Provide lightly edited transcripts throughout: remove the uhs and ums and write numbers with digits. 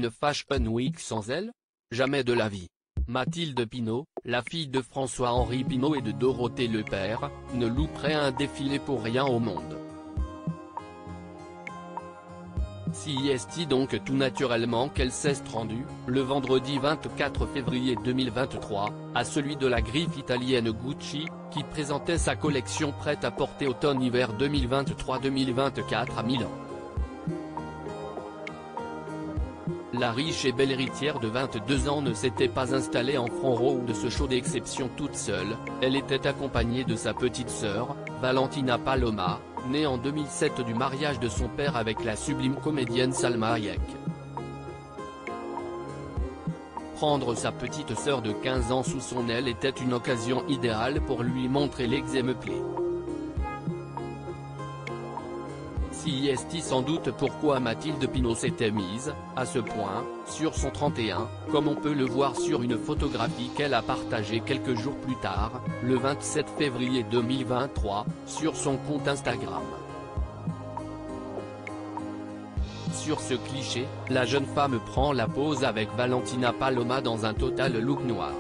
Une Fashion Week sans elle? Jamais de la vie. Mathilde Pinot, la fille de François-Henri Pinault et de Dorothée Le Père, ne louperait un défilé pour rien au monde. Si est donc tout naturellement qu'elle s'est rendue, le vendredi 24 février 2023, à celui de la griffe italienne Gucci, qui présentait sa collection prêt-à-porter automne-hiver 2023-2024 à Milan. La riche et belle héritière de 22 ans ne s'était pas installée en front row de ce show d'exception toute seule, elle était accompagnée de sa petite sœur, Valentina Paloma, née en 2007 du mariage de son père avec la sublime comédienne Salma Hayek. Prendre sa petite sœur de 15 ans sous son aile était une occasion idéale pour lui montrer l'exemple. Si est sans doute pourquoi Mathilde Pinot s'était mise, à ce point, sur son 31, comme on peut le voir sur une photographie qu'elle a partagée quelques jours plus tard, le 27 février 2023, sur son compte Instagram. Sur ce cliché, la jeune femme prend la pose avec Valentina Paloma dans un total look noir.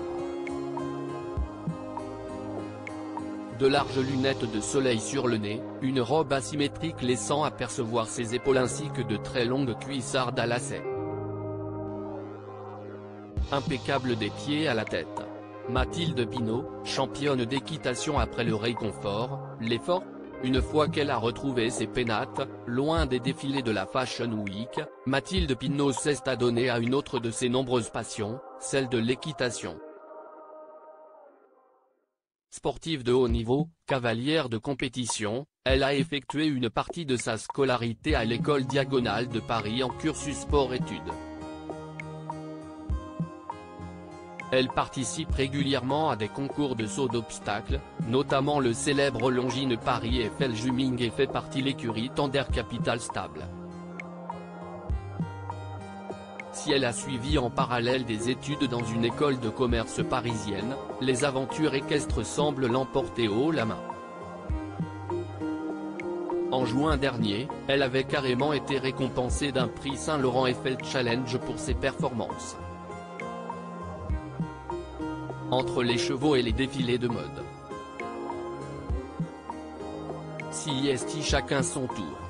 De larges lunettes de soleil sur le nez, une robe asymétrique laissant apercevoir ses épaules ainsi que de très longues cuissardes à lacets. Impeccable des pieds à la tête. Mathilde Pinot, championne d'équitation après le réconfort, l'effort. Une fois qu'elle a retrouvé ses pénates, loin des défilés de la Fashion Week, Mathilde Pinot s'est adonnée à une autre de ses nombreuses passions, celle de l'équitation. Sportive de haut niveau, cavalière de compétition, elle a effectué une partie de sa scolarité à l'école Diagonale de Paris en cursus sport-études. Elle participe régulièrement à des concours de saut d'obstacles, notamment le célèbre Longines Paris Felljumming et fait partie l'écurie Thander Capital Stable. Si elle a suivi en parallèle des études dans une école de commerce parisienne, les aventures équestres semblent l'emporter haut la main. En juin dernier, elle avait carrément été récompensée d'un prix Saint-Laurent Eiffel Challenge pour ses performances. Entre les chevaux et les défilés de mode. Si chacun son tour.